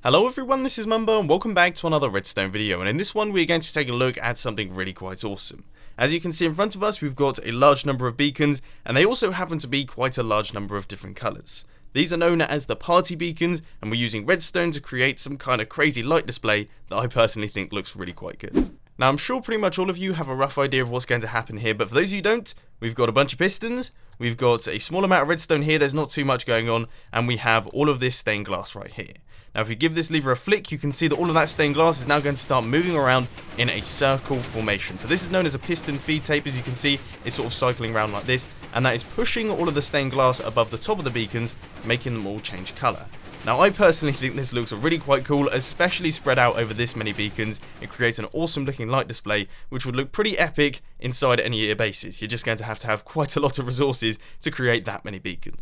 Hello everyone, this is Mumbo and welcome back to another Redstone video, and in this one we're going to take a look at something really quite awesome. As you can see in front of us, we've got a large number of beacons, and they also happen to be quite a large number of different colours. These are known as the party beacons, and we're using redstone to create some kind of crazy light display that I personally think looks really quite good. Now I'm sure pretty much all of you have a rough idea of what's going to happen here, but for those of you who don't, we've got a bunch of pistons, we've got a small amount of redstone here, there's not too much going on, and we have all of this stained glass right here. Now if you give this lever a flick, you can see that all of that stained glass is now going to start moving around in a circle formation. So this is known as a piston feed tape. As you can see, it's sort of cycling around like this, and that is pushing all of the stained glass above the top of the beacons, making them all change colour. Now I personally think this looks really quite cool, especially spread out over this many beacons. It creates an awesome looking light display which would look pretty epic inside any of your bases. You're just going to have quite a lot of resources to create that many beacons.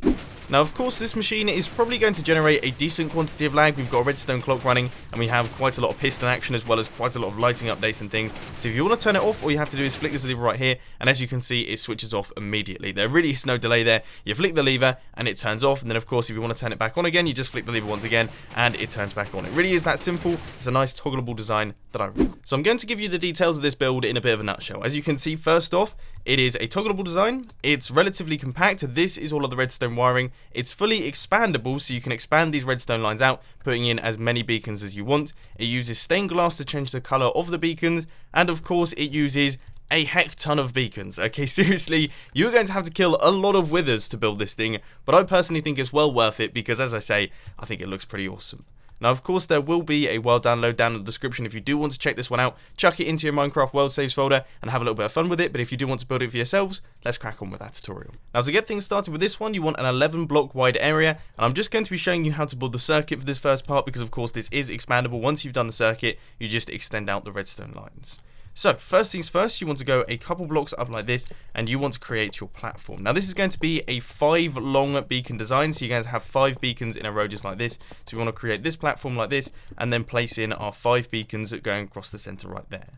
Now of course this machine is probably going to generate a decent quantity of lag. We've got a redstone clock running and we have quite a lot of piston action as well as quite a lot of lighting updates and things. So if you want to turn it off, all you have to do is flick this lever right here, and as you can see it switches off immediately. There really is no delay there. You flick the lever and it turns off, and then of course if you want to turn it back on again, you just flick the lever once again and it turns back on. It really is that simple. It's a nice toggleable design that I really like. So I'm going to give you the details of this build in a bit of a nutshell. As you can see, first off, it is a toggleable design. It's relatively compact. This is all of the redstone wiring. It's fully expandable, so you can expand these redstone lines out, putting in as many beacons as you want. It uses stained glass to change the color of the beacons, and of course it uses a heck ton of beacons. Okay, seriously, you're going to have to kill a lot of withers to build this thing, but I personally think it's well worth it because, as I say, I think it looks pretty awesome. Now, of course, there will be a world download down in the description if you do want to check this one out. Chuck it into your Minecraft world saves folder and have a little bit of fun with it, but if you do want to build it for yourselves, let's crack on with that tutorial. Now, to get things started with this one, you want an 11 block wide area, and I'm just going to be showing you how to build the circuit for this first part because, of course, this is expandable. Once you've done the circuit, you just extend out the redstone lines. So, first things first, you want to go a couple blocks up like this, and you want to create your platform. Now, this is going to be a 5 long beacon design, so you're going to have 5 beacons in a row just like this. So, we want to create this platform like this, and then place in our 5 beacons going across the center right there.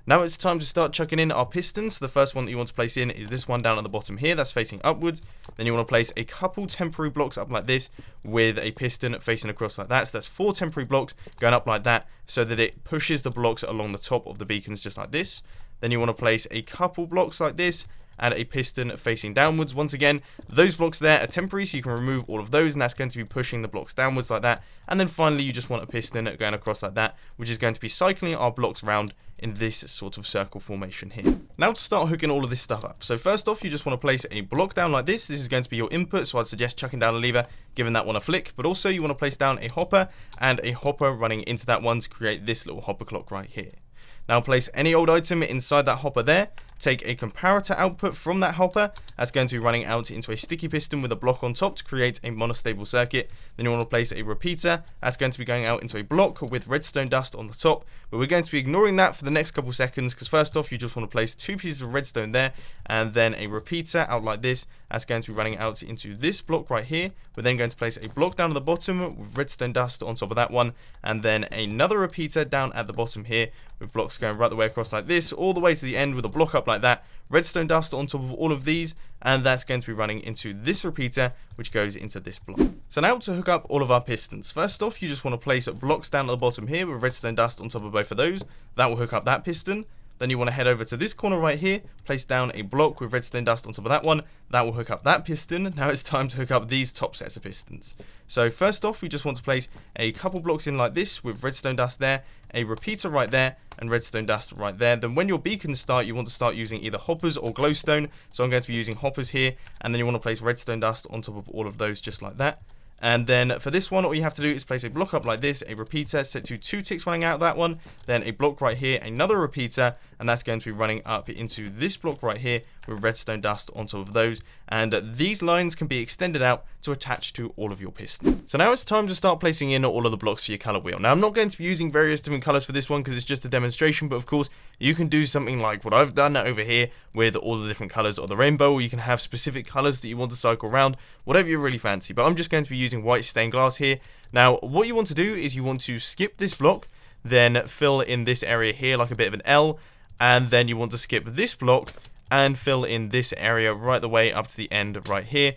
Now it's time to start chucking in our pistons. So the first one that you want to place in is this one down at the bottom here, that's facing upwards. Then you want to place a couple temporary blocks up like this with a piston facing across like that. So that's 4 temporary blocks going up like that so that it pushes the blocks along the top of the beacons just like this. Then you want to place a couple blocks like this and a piston facing downwards. Once again, those blocks there are temporary, so you can remove all of those, and that's going to be pushing the blocks downwards like that. And then finally, you just want a piston going across like that, which is going to be cycling our blocks around in this sort of circle formation here. Now to start hooking all of this stuff up. So first off, you just want to place a block down like this. This is going to be your input, so I'd suggest chucking down a lever, giving that one a flick. But also you want to place down a hopper and a hopper running into that one to create this little hopper clock right here. Now place any old item inside that hopper there, take a comparator output from that hopper, that's going to be running out into a sticky piston with a block on top to create a monostable circuit. Then you want to place a repeater, that's going to be going out into a block with redstone dust on the top, but we're going to be ignoring that for the next couple seconds because first off you just want to place 2 pieces of redstone there and then a repeater out like this, that's going to be running out into this block right here. We're then going to place a block down at the bottom with redstone dust on top of that one, and then another repeater down at the bottom here with blocks going right the way across like this, all the way to the end with a block up like that, redstone dust on top of all of these, and that's going to be running into this repeater, which goes into this block. So now to hook up all of our pistons. First off, you just want to place blocks down at the bottom here with redstone dust on top of both of those. That will hook up that piston. Then you want to head over to this corner right here, place down a block with redstone dust on top of that one. That will hook up that piston. Now it's time to hook up these top sets of pistons. So first off, we just want to place a couple blocks in like this with redstone dust there, a repeater right there, and redstone dust right there. Then when your beacons start, you want to start using either hoppers or glowstone. So I'm going to be using hoppers here, and then you want to place redstone dust on top of all of those just like that. And then for this one, all you have to do is place a block up like this, a repeater set to 2 ticks running out of that one, then a block right here, another repeater, and that's going to be running up into this block right here with redstone dust on top of those. And these lines can be extended out to attach to all of your pistons. So now it's time to start placing in all of the blocks for your color wheel. Now I'm not going to be using various different colors for this one because it's just a demonstration, but of course you can do something like what I've done over here with all the different colors of the rainbow, or you can have specific colors that you want to cycle around, whatever you really fancy. But I'm just going to be using white stained glass here. Now what you want to do is you want to skip this block, then fill in this area here like a bit of an L, and then you want to skip this block and fill in this area right the way up to the end right here.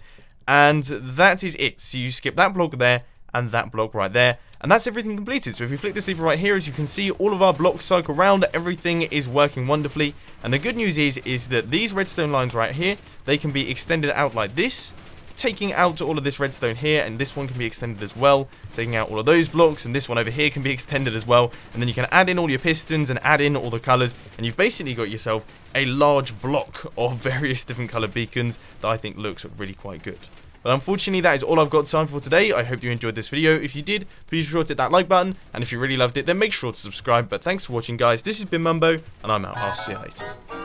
And that is it. So you skip that block there, and that block right there. And that's everything completed. So if we flick this lever right here, as you can see, all of our blocks cycle around, everything is working wonderfully. And the good news is that these redstone lines right here, they can be extended out like this, taking out all of this redstone here, and this one can be extended as well, taking out all of those blocks, and this one over here can be extended as well. And then you can add in all your pistons and add in all the colors, and you've basically got yourself a large block of various different colored beacons that I think looks really quite good. But unfortunately, that is all I've got time for today. I hope you enjoyed this video. If you did, please be sure to hit that like button, and if you really loved it, then make sure to subscribe. But thanks for watching, guys. This has been Mumbo, and I'm out. I'll see you later.